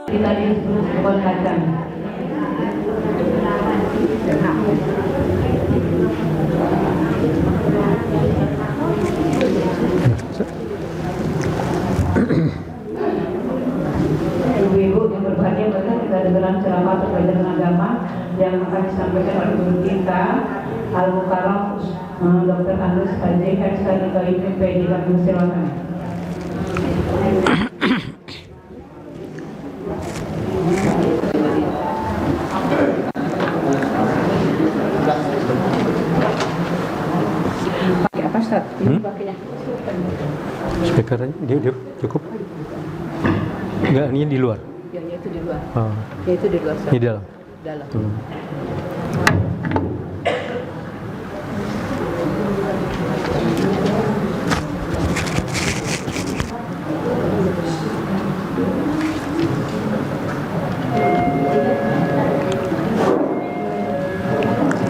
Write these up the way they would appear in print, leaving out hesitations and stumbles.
Kita disebut kebun kacang. Ibu-ibu yang berbahagia, bahkan kita dengarkan ceramah terkait dengan agama yang akan disampaikan oleh guru kita Al-Mukarram Dr. Andus Haji Heksan KIPP. Kami silakan. Pakai apa, Ustaz? Ini pakainya Speaker dia cukup? Enggak, ini di luar. yang itu di luar. Oh, Ya itu di luar, Ustaz. di dalam. Dalam.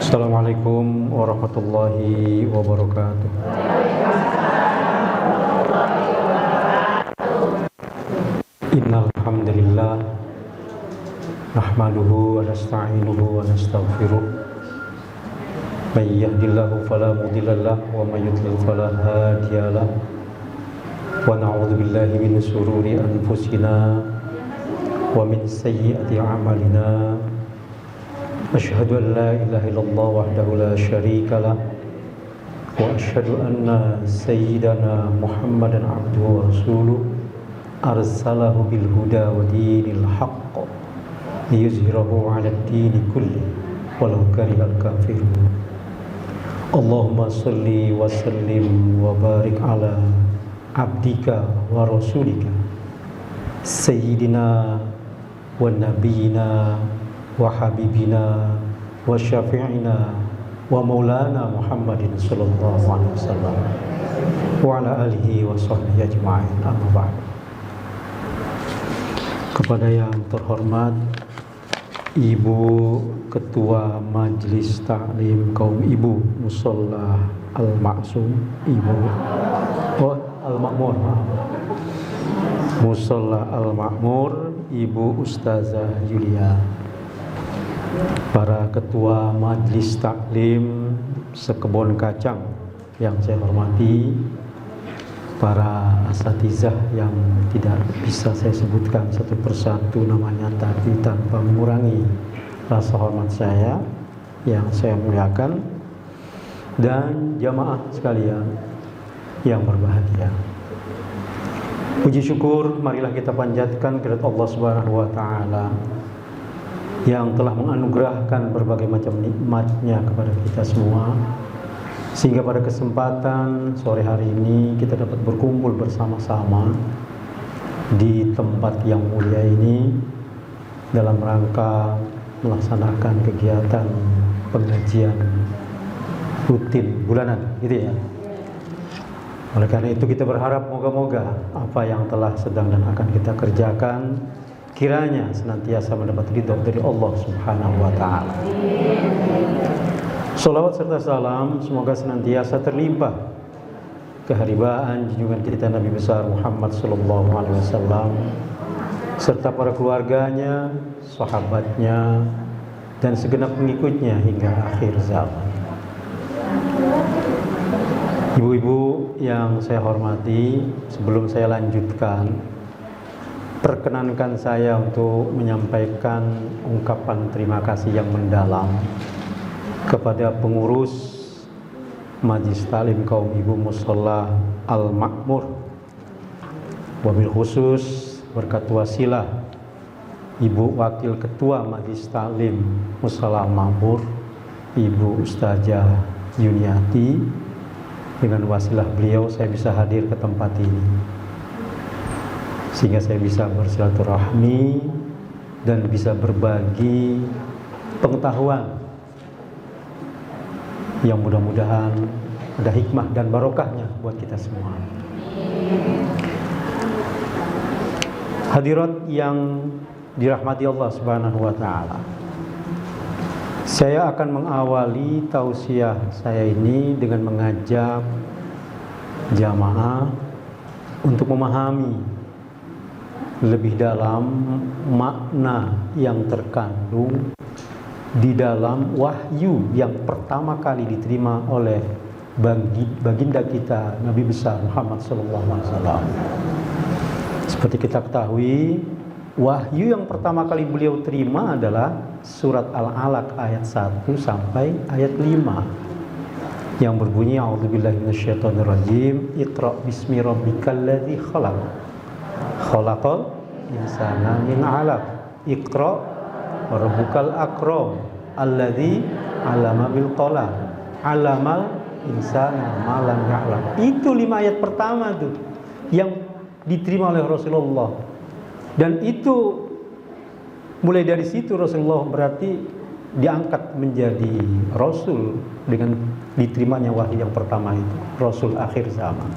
Assalamualaikum warahmatullahi wabarakatuh. Innal hamdalillah nahmaduhu wa nasta'inuhu wa nastaghfiruh. May yahdihillahu fala mudhillalah wa may yudlil fala hadiyalah. Wa na'udzu billahi min shururi anfusina wa min sayyiati a'malina. Asyhadu an la ilaha illallah wahdahu la syarika lah wa asyhadu anna sayyidana Muhammadan abduhu wa rasuluh arsalahu bil huda wa dinil haqq liyuzhirahu 'ala ad-dini kulli walau karihal kafirun. Allahumma shalli wa sallim wa barik ala abdika wa rasulika sayyidina wa nabiyyina wa habibina wa syafi'ina wa maulana Muhammadin sallallahu alaihi wasallam wa ala alihi wa sahbihi ajma'in. Amma ba'd. Kepada yang terhormat Ibu Ketua Majelis Taklim Kaum Ibu Musholla Al-Ma'sum, Ibu Al-Makmur, Musholla Al-Makmur, Ibu Ustazah Julia, para ketua Majelis Taklim Sekebun Kacang yang saya hormati, para asatizah yang tidak bisa saya sebutkan satu persatu namanya tadi tanpa mengurangi rasa hormat saya yang saya muliakan, dan jamaah sekalian yang berbahagia. Puji syukur marilah kita panjatkan kepada Allah Subhanahu wa taala yang telah menganugerahkan berbagai macam nikmat-Nya kepada kita semua, sehingga pada kesempatan sore hari ini kita dapat berkumpul bersama-sama di tempat yang mulia ini dalam rangka melaksanakan kegiatan pengajian rutin bulanan, gitu ya. Oleh karena itu kita berharap moga-moga apa yang telah sedang dan akan kita kerjakan kiranya senantiasa mendapat ridho dari Allah Subhanahu wa taala. Shalawat serta salam semoga senantiasa terlimpah keharibaan junjungan kita Nabi besar Muhammad sallallahu alaihi wasallam serta para keluarganya, sahabatnya, dan segenap pengikutnya hingga akhir zaman. Ibu-ibu yang saya hormati, sebelum saya lanjutkan, perkenankan saya untuk menyampaikan ungkapan terima kasih yang mendalam kepada pengurus Majelis Taklim Kaum Ibu Musholla Al-Makmur, wabil khusus berkat wasilah Ibu Wakil Ketua Majelis Taklim Musholla Al-Makmur, Ibu Ustazah Yuniati. Dengan wasilah beliau saya bisa hadir ke tempat ini, sehingga saya bisa bersilaturahmi dan bisa berbagi pengetahuan yang mudah-mudahan ada hikmah dan barokahnya buat kita semua. Hadirat yang dirahmati Allah Subhanahu wa taala, saya akan mengawali tausiah saya ini dengan mengajak jamaah untuk memahami lebih dalam makna yang terkandung di dalam wahyu yang pertama kali diterima oleh baginda kita Nabi besar Muhammad SAW. Seperti kita ketahui, wahyu yang pertama kali beliau terima adalah surat Al-Alaq ayat 1 sampai ayat 5 yang berbunyi a'udzubillahi minasyaitonirrajim, Iqra bismi rabbikal ladzi khalaq, khalaqal insana min 'alaq, Iqra wa rabbukal akram alladzi 'allama bil qalam 'allamal insana ma lam ya'lam. Itu 5 ayat pertama tuh yang diterima oleh Rasulullah. Dan itu mulai dari situ Rasulullah berarti diangkat menjadi Rasul dengan diterimanya wahyu yang pertama itu, Rasul akhir zaman.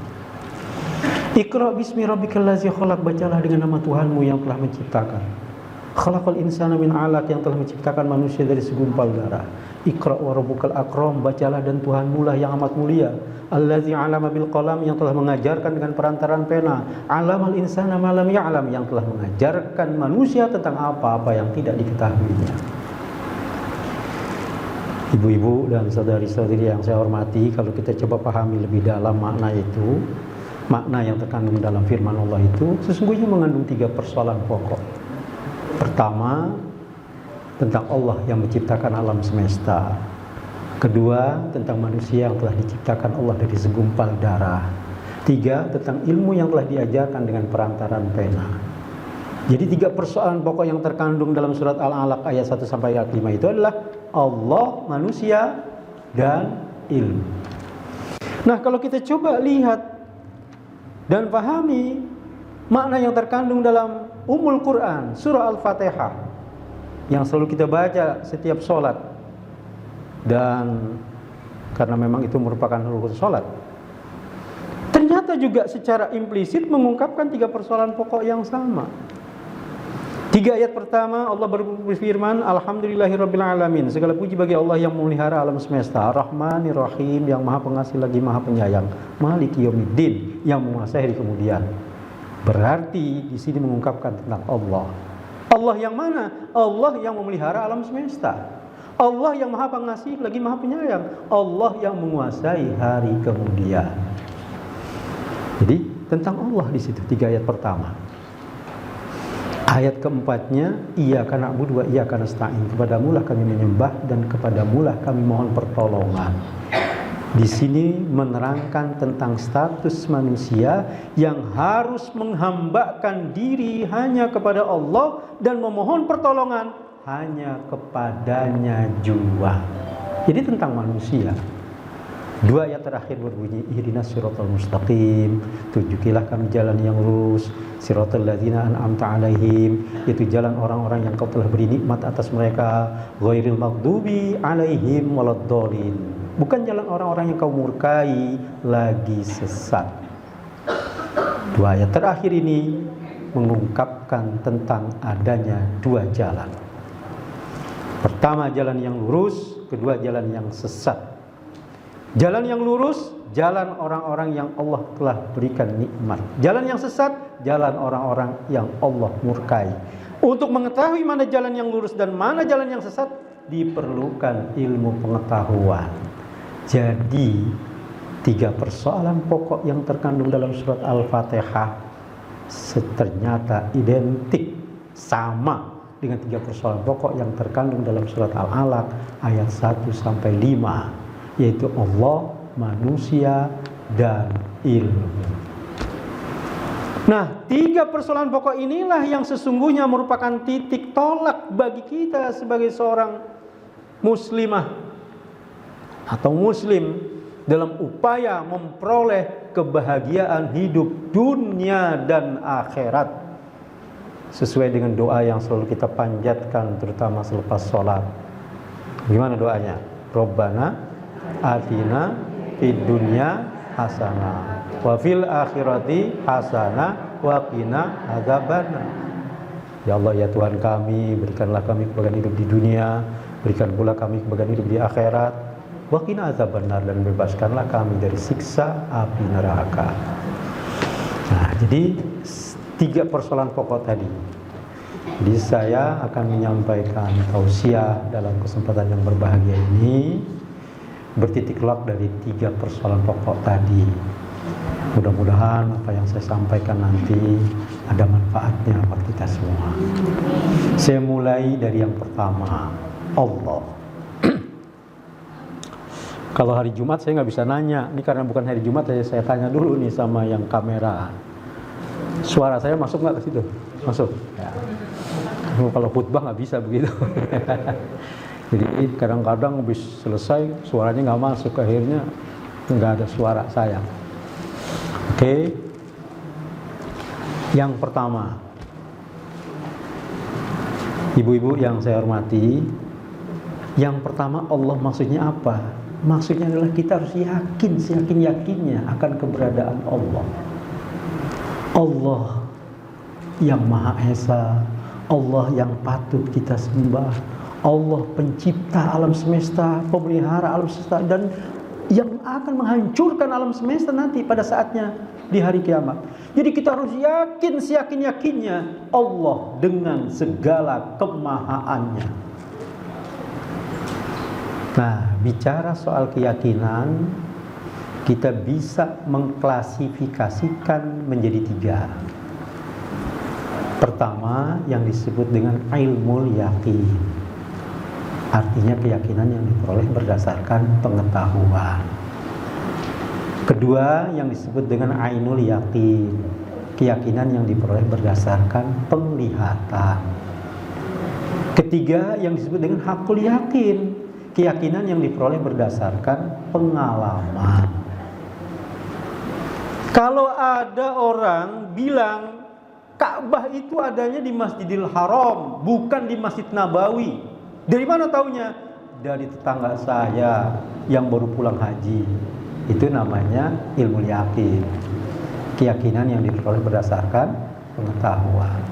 Iqra bismi rabbikal ladzi khalaq, bacalah dengan nama Tuhanmu yang telah menciptakan. Khalaqal insana min 'alaq, yang telah menciptakan manusia dari segumpal darah. Iqra wa rabbukal akram, bacalah dan Tuhanmu lah yang amat mulia. Allazi 'allama bil qalam, yang telah mengajarkan dengan perantaran pena. 'Allamal insana ma lam ya'lam, yang telah mengajarkan manusia tentang apa-apa yang tidak diketahuinya. Ibu-ibu dan saudari-saudari yang saya hormati, kalau kita coba pahami lebih dalam makna itu, makna yang terkandung dalam firman Allah itu sesungguhnya mengandung 3 persoalan pokok. Pertama, tentang Allah yang menciptakan alam semesta. Kedua, tentang manusia yang telah diciptakan Allah dari segumpal darah. 3, tentang ilmu yang telah diajarkan dengan perantaran pena. Jadi 3 persoalan pokok yang terkandung dalam surat Al-Alaq ayat 1 sampai ayat 5 itu adalah Allah, manusia, dan ilmu. Nah, kalau kita coba lihat dan pahami makna yang terkandung dalam Ummul Quran, surah Al-Fatihah, yang selalu kita baca setiap sholat, dan karena memang itu merupakan rukun sholat, ternyata juga secara implisit mengungkapkan 3 persoalan pokok yang sama. 3 ayat pertama Allah berfirman, Alhamdulillahirabbil alamin, segala puji bagi Allah yang memelihara alam semesta, Ar-Rahmanir Rahim, yang maha pengasih lagi maha penyayang, Maliki Yaumiddin, yang menguasai hari kemudian. Berarti di sini mengungkapkan tentang Allah. Allah yang mana? Allah yang memelihara alam semesta, Allah yang maha pengasih lagi maha penyayang, Allah yang menguasai hari kemudian. Jadi tentang Allah di situ 3 ayat pertama. Ayat keempatnya, Iyyaka na'budu wa iyyaka nasta'in, kepadamu lah kami menyembah dan kepadamu lah kami mohon pertolongan. Di sini menerangkan tentang status manusia yang harus menghambakan diri hanya kepada Allah dan memohon pertolongan hanya kepadanya jua. Jadi tentang manusia. 2 ayat terakhir berbunyi, ihdinas siratal mustaqim, tunjukilah kami jalan yang lurus, siratal ladzina an'amta alaihim, yaitu jalan orang-orang yang kau telah beri nikmat atas mereka, ghairil maghdubi alaihim waladdallin, bukan jalan orang-orang yang kau murkai lagi sesat. 2 ayat terakhir ini mengungkapkan tentang adanya 2 jalan. Pertama jalan yang lurus, kedua jalan yang sesat. Jalan yang lurus, jalan orang-orang yang Allah telah berikan nikmat. Jalan yang sesat, jalan orang-orang yang Allah murkai. Untuk mengetahui mana jalan yang lurus dan mana jalan yang sesat, diperlukan ilmu pengetahuan. Jadi 3 persoalan pokok yang terkandung dalam surat Al-Fatihah ternyata identik, sama dengan 3 persoalan pokok yang terkandung dalam surat Al-Alaq ayat 1 sampai 5. Yaitu Allah, manusia, dan ilmu. Nah, 3 persoalan pokok inilah yang sesungguhnya merupakan titik tolak bagi kita sebagai seorang muslimah atau muslim dalam upaya memperoleh kebahagiaan hidup dunia dan akhirat, sesuai dengan doa yang selalu kita panjatkan terutama selepas sholat. Gimana doanya? Rabbana atina fid dunya hasanah wa fil akhirati hasanah wa qina adzabannar. Ya Allah, ya Tuhan kami, berikanlah kami kebahagiaan hidup di dunia, berikan pula kami kebahagiaan hidup di akhirat, wa qina adzabannar, dan bebaskanlah kami dari siksa api neraka. Nah, jadi 3 persoalan pokok tadi. Jadi saya akan menyampaikan tausiah dalam kesempatan yang berbahagia ini bertitiklah dari 3 persoalan pokok tadi. Mudah-mudahan apa yang saya sampaikan nanti ada manfaatnya buat kita semua. Saya mulai dari yang pertama, Allah. Kalau hari Jumat saya nggak bisa nanya, ini karena bukan hari Jumat, saya tanya dulu nih sama yang kamera. Suara saya masuk nggak ke situ? Masuk. Ya. Kalau khutbah nggak bisa begitu. Jadi kadang-kadang habis selesai suaranya nggak masuk, akhirnya nggak ada suara saya. Oke. Yang pertama, ibu-ibu yang saya hormati, yang pertama Allah maksudnya apa? Maksudnya adalah kita harus yakin, seyakin-yakinnya akan keberadaan Allah. Allah yang Maha Esa, Allah yang patut kita sembah, Allah pencipta alam semesta, pemelihara alam semesta, dan yang akan menghancurkan alam semesta nanti pada saatnya di hari kiamat. Jadi kita harus yakin, seyakin-yakinnya Allah dengan segala kemahaannya. Nah, bicara soal keyakinan, kita bisa mengklasifikasikan menjadi 3. Pertama, yang disebut dengan ilmul yakin. Artinya keyakinan yang diperoleh berdasarkan pengetahuan. Kedua, yang disebut dengan ainul yakin. Keyakinan yang diperoleh berdasarkan penglihatan. Ketiga, yang disebut dengan hakul yakin. Keyakinan yang diperoleh berdasarkan pengalaman. Kalau ada orang bilang Ka'bah itu adanya di Masjidil Haram, bukan di Masjid Nabawi. Dari mana taunya? Dari tetangga saya yang baru pulang haji. Itu namanya ilmu yakin. Keyakinan yang diperoleh berdasarkan pengetahuan.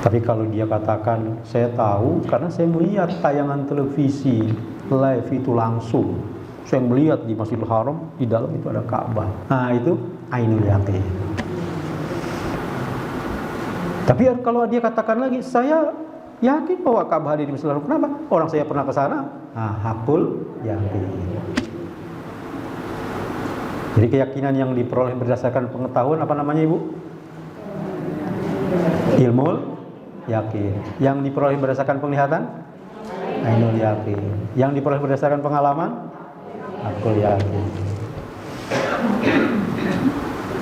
Tapi kalau dia katakan, saya tahu karena saya melihat tayangan televisi live itu langsung. Saya melihat di Masjidil Haram, di dalam itu ada Ka'bah. Nah, itu ainul yakin. Tapi kalau dia katakan lagi, saya yakin bahwa Ka'bah ada di Masjidil Haram. Kenapa? Orang saya pernah ke sana. Nah, hakul yakin. Jadi keyakinan yang diperoleh berdasarkan pengetahuan apa namanya, Ibu? Ilmu yakin. Yang diperoleh berdasarkan penglihatan? Ainul yakin. Yang diperoleh berdasarkan pengalaman? Hakul yakin.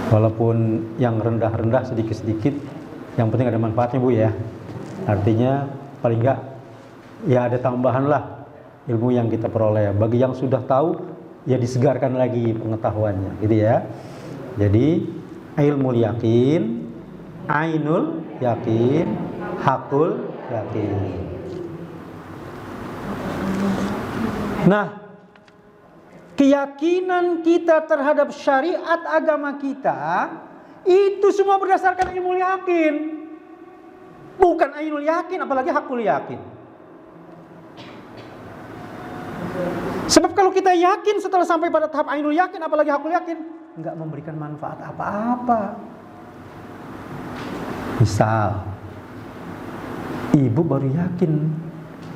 Walaupun yang rendah-rendah sedikit-sedikit, yang penting ada manfaatnya, Bu, ya. Artinya paling enggak ya ada tambahan lah ilmu yang kita peroleh. Bagi yang sudah tahu, ya disegarkan lagi pengetahuannya, gitu ya. Jadi ilmu yakin, ainul yakin, hakul yakin. Nah, keyakinan kita terhadap syariat agama kita itu semua berdasarkan ilmu yakin, bukan ainul yakin, apalagi hakul yakin. Sebab kalau kita yakin setelah sampai pada tahap ainul yakin, apalagi hakul yakin, nggak memberikan manfaat apa-apa. Misal, ibu baru yakin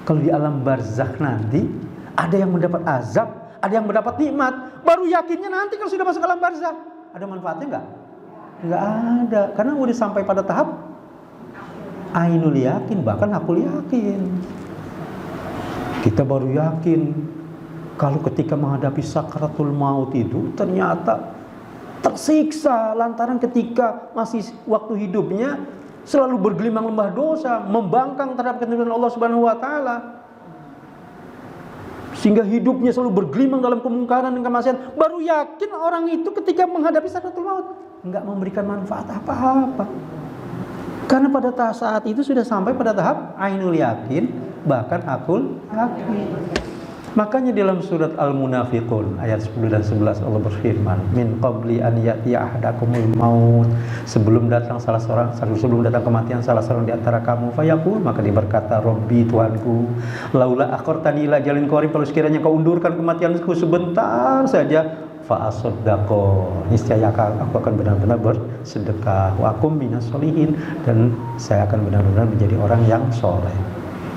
kalau di alam barzakh nanti ada yang mendapat azab, ada yang mendapat nikmat. Baru yakinnya nanti kalau sudah masuk alam barzakh, ada manfaatnya nggak? Nggak ada, karena udah sampai pada tahap ainul yakin, bahkan hakul yakin. Kita baru yakin kalau ketika menghadapi sakaratul maut itu ternyata tersiksa lantaran ketika masih waktu hidupnya selalu bergelimang lembah dosa, membangkang terhadap ketentuan Allah Subhanahu wa taala. Sehingga hidupnya selalu bergelimang dalam kemungkaran dan kemaksiatan. Baru yakin orang itu ketika menghadapi sakaratul maut enggak memberikan manfaat apa-apa. Karena pada saat itu sudah sampai pada tahap ainul yakin, bahkan hakul yakin. Makanya dalam surat Al-Munafiqun ayat 10 dan 11 Allah berfirman, min qabli an ya'tiya ahadakumul maut, sebelum datang kematian salah seorang di antara kamu, fayaqul, maka dia berkata, Rabbi, Tuhanku, laula akhartani ila jalin qarib, kalau sekiranya kau undurkan kematianku sebentar saja, fa asaddaqo, niscaya aku akan benar-benar bersedekah, wa akum minas sholihin, dan saya akan benar-benar menjadi orang yang soleh.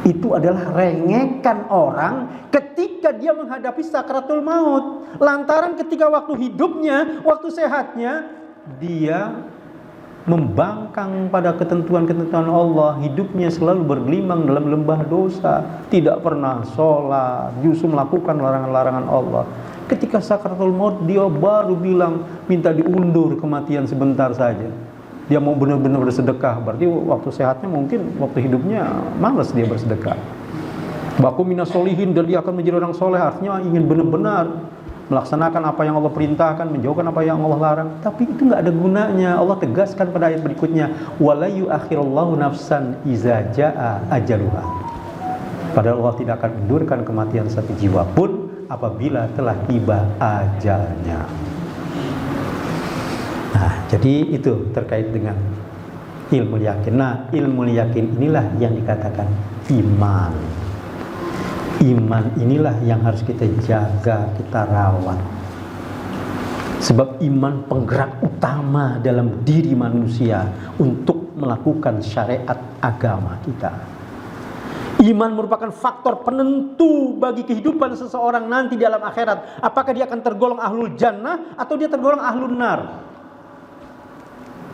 Itu adalah rengekan orang ketika dia menghadapi sakratul maut. Lantaran ketika waktu hidupnya, waktu sehatnya, dia membangkang pada ketentuan-ketentuan Allah, hidupnya selalu bergelimang dalam lembah dosa, tidak pernah sholat, justru melakukan larangan-larangan Allah. Ketika sakratul maut dia baru bilang minta diundur kematian sebentar saja. Dia mau benar-benar bersedekah, berarti waktu sehatnya mungkin, waktu hidupnya malas dia bersedekah. Baku minas solihin, dan dia akan menjadi orang soleh, artinya ingin benar-benar melaksanakan apa yang Allah perintahkan, menjauhkan apa yang Allah larang. Tapi itu nggak ada gunanya. Allah tegaskan pada ayat berikutnya, wala yu'akhirullahu nafsan iza jaa ajaluha. Padahal Allah tidak akan mundurkan kematian satu jiwa pun apabila telah tiba ajalnya. Nah, jadi itu terkait dengan ilmu yakin. Nah, ilmu yakin inilah yang dikatakan iman. Iman inilah yang harus kita jaga, kita rawat. Sebab iman penggerak utama dalam diri manusia untuk melakukan syariat agama kita. Iman merupakan faktor penentu bagi kehidupan seseorang nanti di alam akhirat. Apakah dia akan tergolong ahlul jannah atau dia tergolong ahlun nar?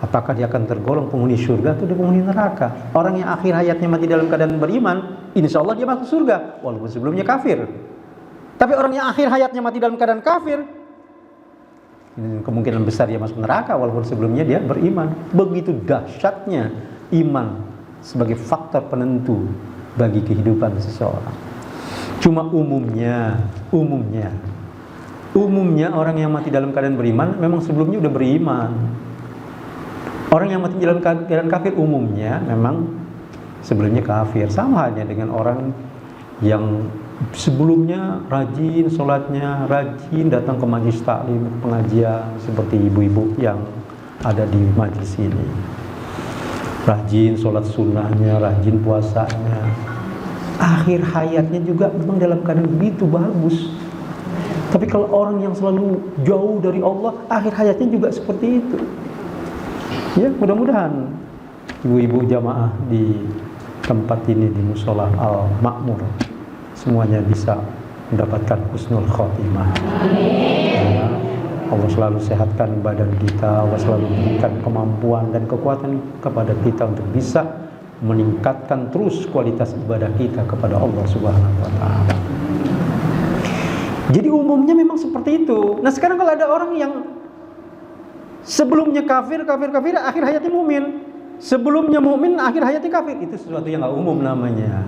Apakah dia akan tergolong penghuni surga atau dia penghuni neraka? Orang yang akhir hayatnya mati dalam keadaan beriman, insya Allah dia masuk surga, walaupun sebelumnya kafir. Tapi orang yang akhir hayatnya mati dalam keadaan kafir, kemungkinan besar dia masuk neraka, walaupun sebelumnya dia beriman. Begitu dahsyatnya iman sebagai faktor penentu bagi kehidupan seseorang. Cuma umumnya orang yang mati dalam keadaan beriman memang sebelumnya udah beriman. Orang yang mati dalam keadaan kafir umumnya memang sebelumnya kafir. Sama halnya dengan orang yang sebelumnya rajin sholatnya, rajin datang ke majelis taklim, pengajian, seperti ibu-ibu yang ada di majelis ini. Rajin sholat sunnahnya, rajin puasanya. Akhir hayatnya juga memang dalam keadaan begitu bagus. Tapi kalau orang yang selalu jauh dari Allah, akhir hayatnya juga seperti itu. Ya, mudah-mudahan ibu-ibu jamaah di tempat ini, di Musola Al-Makmur, semuanya bisa mendapatkan husnul khotimah. Ya, Allah selalu sehatkan badan kita, Allah selalu berikan kemampuan dan kekuatan kepada kita untuk bisa meningkatkan terus kualitas ibadah kita kepada Allah Subhanahu wa Ta'ala. Jadi umumnya memang seperti itu. Nah, sekarang kalau ada orang yang sebelumnya kafir, akhir hayatnya mukmin. Sebelumnya mukmin, akhir hayatnya kafir. Itu sesuatu yang nggak umum namanya.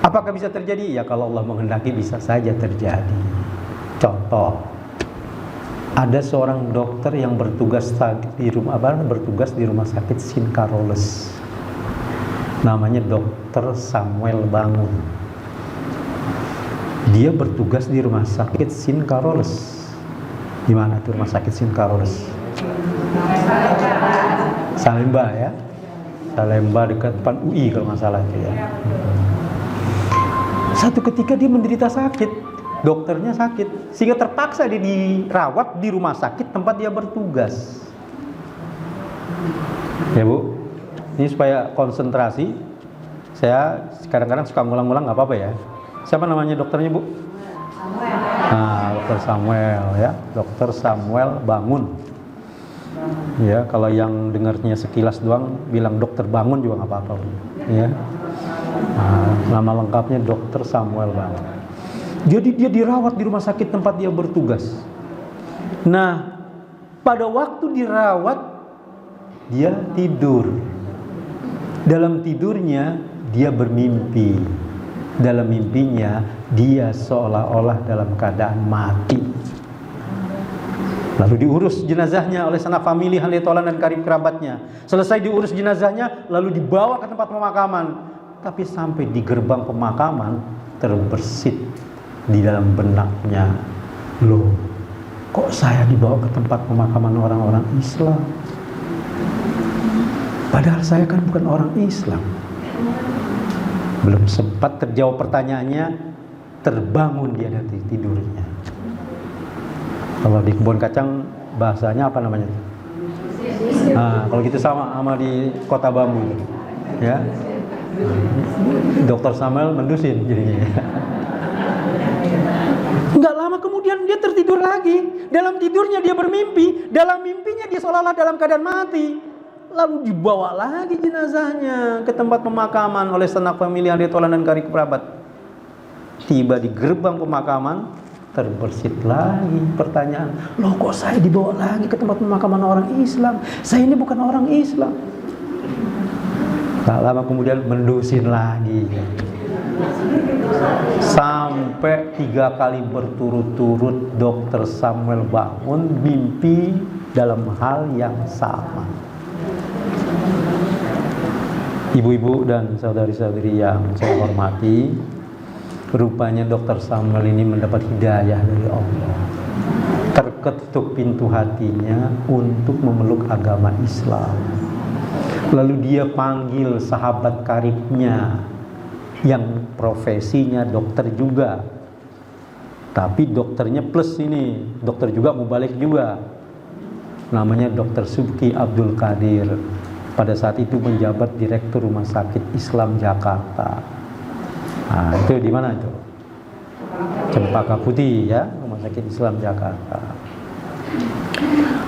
Apakah bisa terjadi? Ya, kalau Allah menghendaki bisa saja terjadi. Contoh, ada seorang dokter yang bertugas di rumah sakit Sinkaroles. Namanya Dokter Samuel Bangun. Dia bertugas di rumah sakit Sinkaroles. Di mana tuh rumah sakit Sinkaroles? Salemba ya. Salemba dekat depan UI kalau nggak salah itu ya. Satu ketika dia menderita sakit, dokternya sakit, sehingga terpaksa dia dirawat di rumah sakit tempat dia bertugas. Ya Bu, ini supaya konsentrasi. Saya kadang-kadang suka ngulang-ngulang, nggak apa-apa ya. Siapa namanya dokternya Bu? Nah, Dokter Samuel ya, Dokter Samuel Bangun. Ya, kalau yang dengarnya sekilas doang bilang Dokter Bangun juga nggak apa-apa. Ya, nah, nama lengkapnya Dokter Samuel Bangun. Jadi dia dirawat di rumah sakit tempat dia bertugas. Nah, pada waktu dirawat dia tidur. Dalam tidurnya dia bermimpi. Dalam mimpinya dia seolah-olah dalam keadaan mati. Lalu diurus jenazahnya oleh sanak famili, ahli tolan dan karib kerabatnya. Selesai diurus jenazahnya, lalu dibawa ke tempat pemakaman. Tapi sampai di gerbang pemakaman terbersit di dalam benaknya, loh, kok saya dibawa ke tempat pemakaman orang-orang Islam? Padahal saya kan bukan orang Islam. Belum sempat terjawab pertanyaannya, terbangun dia dari tidurnya. Kalau di kebun kacang bahasanya apa namanya? Nah, kalau gitu sama di kota bambu, ya. Dokter Samuel mendusin jadinya. Nggak lama kemudian dia tertidur lagi. Dalam tidurnya dia bermimpi. Dalam mimpinya dia seolah-olah dalam keadaan mati. Lalu dibawa lagi jenazahnya ke tempat pemakaman oleh sanak famili ahli tolan dan karib kerabat. Tiba di gerbang pemakaman, terbersit lagi pertanyaan, loh kok saya dibawa lagi ke tempat pemakaman orang Islam? Saya ini bukan orang Islam. Tak lama kemudian mendusin lagi. Sampai 3 kali berturut-turut Dokter Samuel bangun mimpi dalam hal yang sama. Ibu-ibu dan saudari-saudari yang saya hormati, rupanya Dokter Samuel ini mendapat hidayah dari Allah. Terketuk pintu hatinya untuk memeluk agama Islam. Lalu dia panggil sahabat karibnya yang profesinya dokter juga. Tapi dokternya plus ini, dokter juga mubalik juga. Namanya Dr. Subki Abdul Qadir. Pada saat itu menjabat Direktur Rumah Sakit Islam Jakarta. Nah, itu di mana itu? Cempaka Putih ya, Rumah Sakit Islam Jakarta.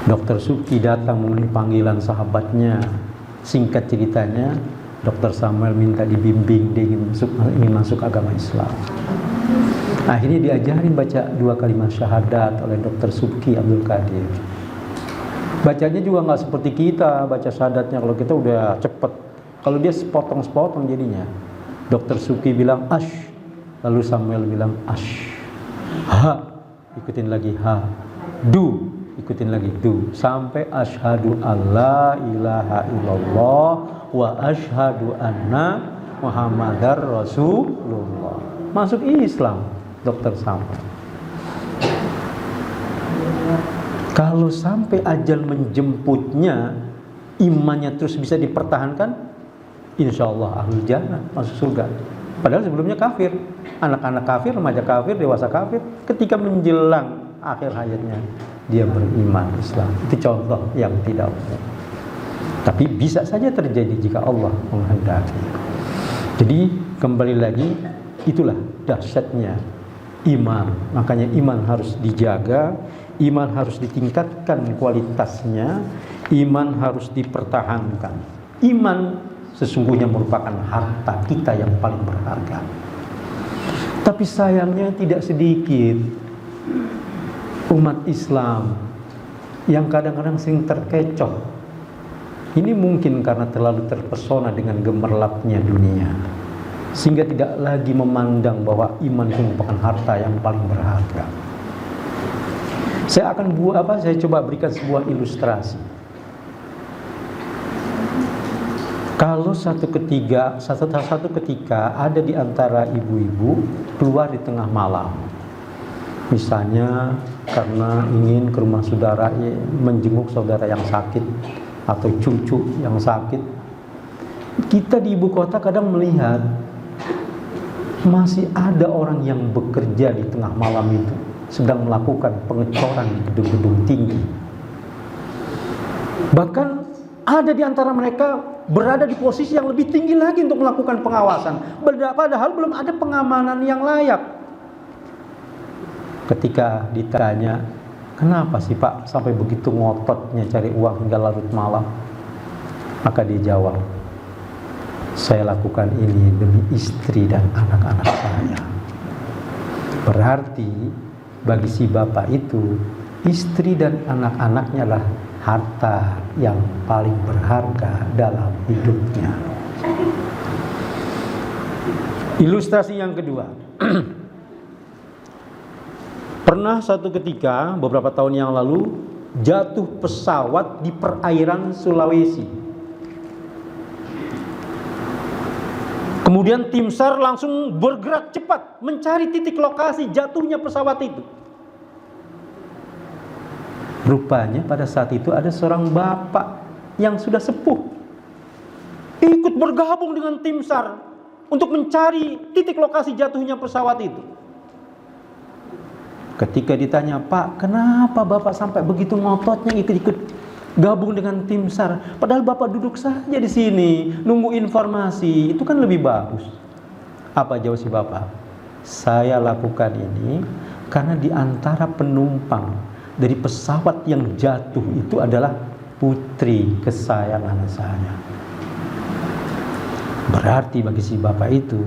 Dr. Subki datang memenuhi panggilan sahabatnya. Singkat ceritanya, Dr. Samuel minta dibimbing, dia ingin masuk agama Islam. Akhirnya diajarin baca 2 kalimat syahadat oleh Dr. Subki Abdul Qadir. Bacanya juga nggak seperti kita baca syahadatnya. Kalau kita udah cepet, kalau dia sepotong-sepotong jadinya. Dr. Subki bilang ash, lalu Samuel bilang ash, ha, ikutin lagi ha, du, ikutin lagi du, sampai asyhadu alla ilaha illallah wa asyhadu anna Muhammadar Rasulullah. Masuk Islam Dr. Samuel. Kalau sampai ajal menjemputnya, imannya terus bisa dipertahankan, insya Allah ahlul jannah, masuk surga. Padahal sebelumnya kafir, anak-anak kafir, remaja kafir, dewasa kafir. Ketika menjelang akhir hayatnya, dia beriman Islam. Itu contoh yang tidak umum. Tapi bisa saja terjadi jika Allah menghendaki. Jadi kembali lagi, itulah dahsyatnya iman. Makanya iman harus dijaga, iman harus ditingkatkan kualitasnya, iman harus dipertahankan. Iman sesungguhnya merupakan harta kita yang paling berharga. Tapi sayangnya tidak sedikit umat Islam yang kadang-kadang sering terkecoh. Ini mungkin karena terlalu terpesona dengan gemerlapnya dunia, sehingga tidak lagi memandang bahwa iman itu merupakan harta yang paling berharga. Saya akan saya coba berikan sebuah ilustrasi. Kalau satu ketika ada di antara ibu-ibu keluar di tengah malam, misalnya karena ingin ke rumah saudara, menjenguk saudara yang sakit atau cucu yang sakit, kita di ibu kota kadang melihat masih ada orang yang bekerja di tengah malam itu, sedang melakukan pengecoran di gedung-gedung tinggi. Bahkan ada di antara mereka berada di posisi yang lebih tinggi lagi untuk melakukan pengawasan, padahal belum ada pengamanan yang layak. Ketika ditanya, kenapa sih Pak sampai begitu ngototnya cari uang hingga larut malam? Maka dia jawab, saya lakukan ini demi istri dan anak-anak saya. Berarti bagi si bapak itu, istri dan anak-anaknya adalah harta yang paling berharga dalam hidupnya. Ilustrasi yang kedua. Pernah satu ketika beberapa tahun yang lalu jatuh pesawat di perairan Sulawesi. Kemudian tim SAR langsung bergerak cepat mencari titik lokasi jatuhnya pesawat itu. Rupanya pada saat itu ada seorang bapak yang sudah sepuh ikut bergabung dengan tim SAR untuk mencari titik lokasi jatuhnya pesawat itu. Ketika ditanya, Pak, kenapa Bapak sampai begitu ngototnya ikut-ikut gabung dengan tim SAR? Padahal Bapak duduk saja di sini, nunggu informasi, itu kan lebih bagus. Apa jawab si Bapak? Saya lakukan ini karena di antara penumpang dari pesawat yang jatuh itu adalah putri kesayangan saya. Berarti bagi si Bapak itu,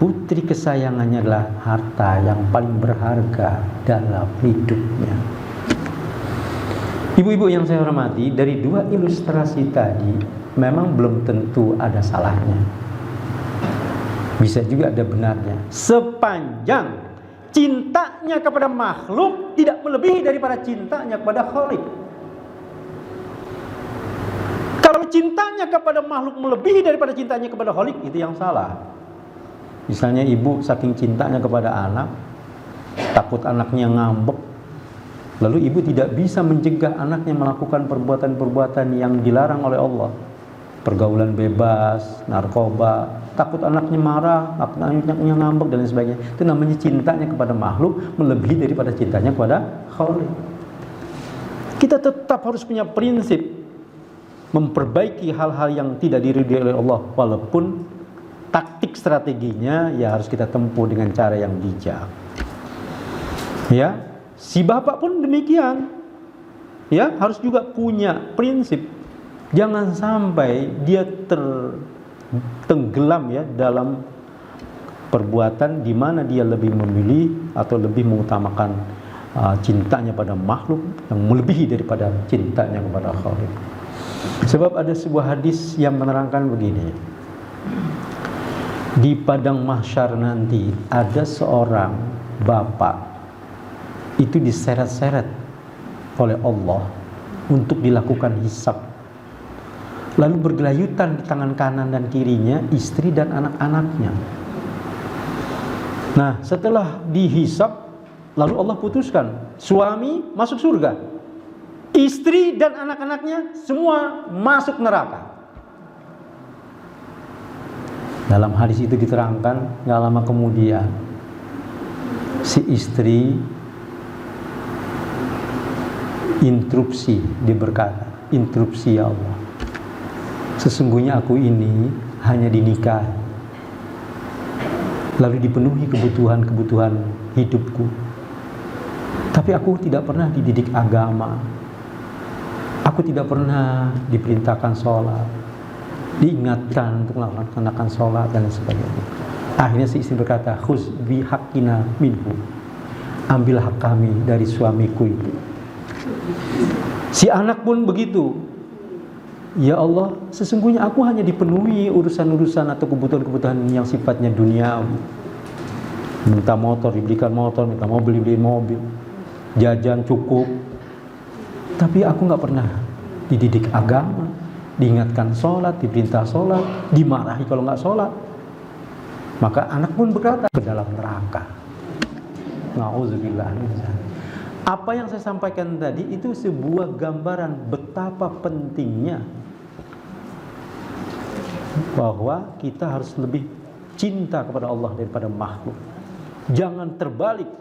putri kesayangannya adalah harta yang paling berharga dalam hidupnya. Ibu-ibu yang saya hormati, dari dua ilustrasi tadi memang belum tentu ada salahnya. Bisa juga ada benarnya. Sepanjang cintanya kepada makhluk tidak melebihi daripada cintanya kepada Khalik. Kalau cintanya kepada makhluk melebihi daripada cintanya kepada Khalik, itu yang salah. Misalnya ibu saking cintanya kepada anak, takut anaknya ngambek, lalu ibu tidak bisa mencegah anaknya melakukan perbuatan-perbuatan yang dilarang oleh Allah. Pergaulan bebas, narkoba, takut anaknya marah, takut anaknya ngambek dan lain sebagainya. Itu namanya cintanya kepada makhluk melebihi daripada cintanya kepada Khalik. Kita tetap harus punya prinsip memperbaiki hal-hal yang tidak diridhoi oleh Allah, walaupun taktik strateginya ya harus kita tempuh dengan cara yang bijak. Ya, si bapak pun demikian. Ya, harus juga punya prinsip. Jangan sampai dia tenggelam ya dalam perbuatan di mana dia lebih memilih atau lebih mengutamakan cintanya pada makhluk yang melebihi daripada cintanya kepada Khalik. Sebab ada sebuah hadis yang menerangkan begini. Di padang mahsyar nanti ada seorang bapak itu diseret-seret oleh Allah untuk dilakukan hisab. Lalu bergelayutan di tangan kanan dan kirinya istri dan anak-anaknya. Nah, setelah dihisab lalu Allah putuskan, suami masuk surga, istri dan anak-anaknya semua masuk neraka. Dalam hadis itu diterangkan, gak lama kemudian si istri interupsi, dia berkata, interupsi ya Allah, sesungguhnya aku ini hanya dinikahi, lalu dipenuhi kebutuhan-kebutuhan hidupku, tapi aku tidak pernah dididik agama, aku tidak pernah diperintahkan sholat, diingatkan untuk melaksanakan sholat dan sebagainya. Akhirnya si istri berkata, khuz bi haqqina minhu, ambil hak kami dari suamiku itu. Si anak pun begitu, ya Allah, sesungguhnya aku hanya dipenuhi urusan-urusan atau kebutuhan-kebutuhan yang sifatnya duniawi. Minta motor dibelikan motor, minta mobil dibeliin mobil, jajan cukup, tapi aku gak pernah dididik agama, diingatkan sholat, diperintah sholat, dimarahi kalau nggak sholat. Maka anak pun berkata ke dalam neraka. Na'udzubillah. Apa yang saya sampaikan tadi itu sebuah gambaran betapa pentingnya bahwa kita harus lebih cinta kepada Allah daripada makhluk. Jangan terbalik,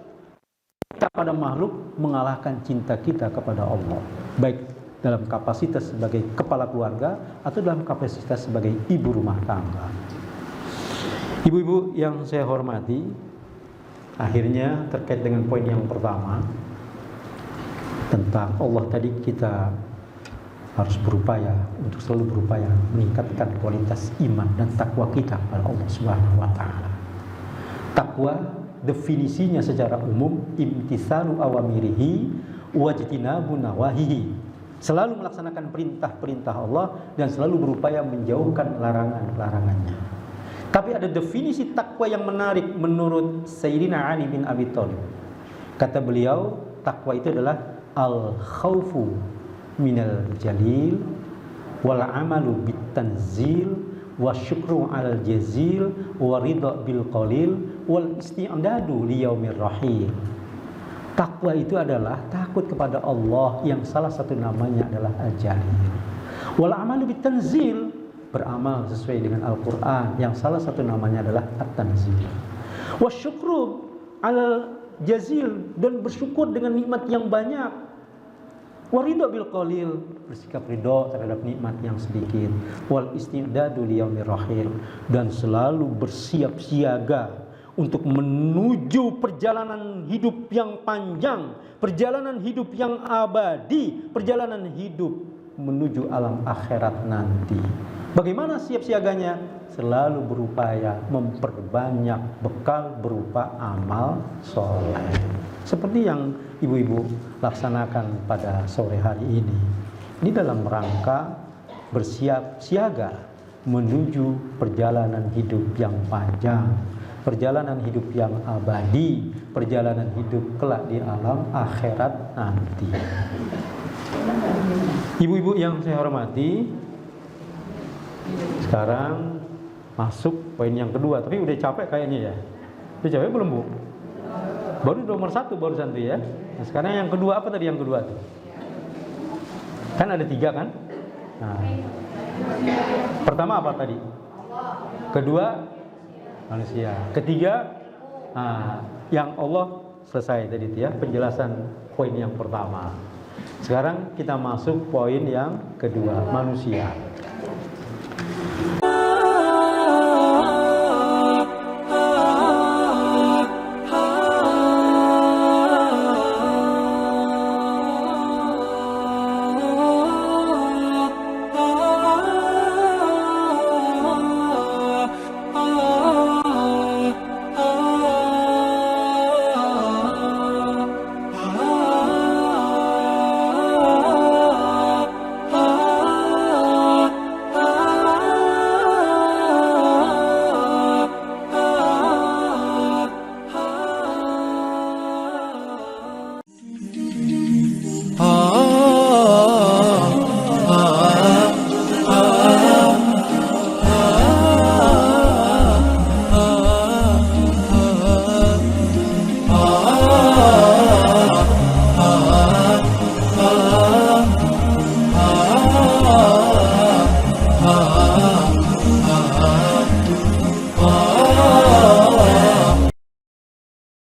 cinta pada makhluk mengalahkan cinta kita kepada Allah, baik dalam kapasitas sebagai kepala keluarga atau dalam kapasitas sebagai ibu rumah tangga. Ibu-ibu yang saya hormati, akhirnya terkait dengan poin yang pertama tentang Allah tadi, kita harus berupaya untuk selalu berupaya meningkatkan kualitas iman dan takwa kita kepada Allah Subhanahu wa taala. Takwa definisinya secara umum imtitsalu awamirihi wajtinabu nawahihi. Selalu melaksanakan perintah-perintah Allah dan selalu berupaya menjauhkan larangan-larangannya. Tapi ada definisi takwa yang menarik menurut Sayyidina Ali bin Abi Thalib. Kata beliau, takwa itu adalah al-khawfu minal jalil wal amalu bit tanzil wa syukru al jazil wa ridha bil qalil wal isti'dadu li yaumir rahim. Takwa itu adalah takut kepada Allah yang salah satu namanya adalah al-jalil. Wal amalu bit tanzil, beramal sesuai dengan Al-Qur'an yang salah satu namanya adalah at-tanzil. Wa syukru al jazil dan bersyukur dengan nikmat yang banyak. Waridho bil qalil, bersikap ridho terhadap nikmat yang sedikit. Wal istidadu liyaumir rahil, dan selalu bersiap siaga untuk menuju perjalanan hidup yang panjang, perjalanan hidup yang abadi, perjalanan hidup menuju alam akhirat nanti. Bagaimana siap siaganya? Selalu berupaya memperbanyak bekal berupa amal soleh, seperti yang ibu-ibu laksanakan pada sore hari ini. Ini dalam rangka bersiap siaga menuju perjalanan hidup yang panjang, perjalanan hidup yang abadi, perjalanan hidup kelak di alam akhirat nanti. Ibu-ibu yang saya hormati, sekarang masuk poin yang kedua. Tapi udah capek kayaknya ya. Udah capek belum, Bu? Baru nomor 1 barusan tuh ya. Nah, sekarang yang kedua, apa tadi yang kedua tuh? Kan ada 3 kan? Nah, pertama apa tadi? Kedua, manusia. Ketiga, yang Allah, selesai tadi ya penjelasan poin yang pertama. Sekarang kita masuk poin yang kedua, manusia.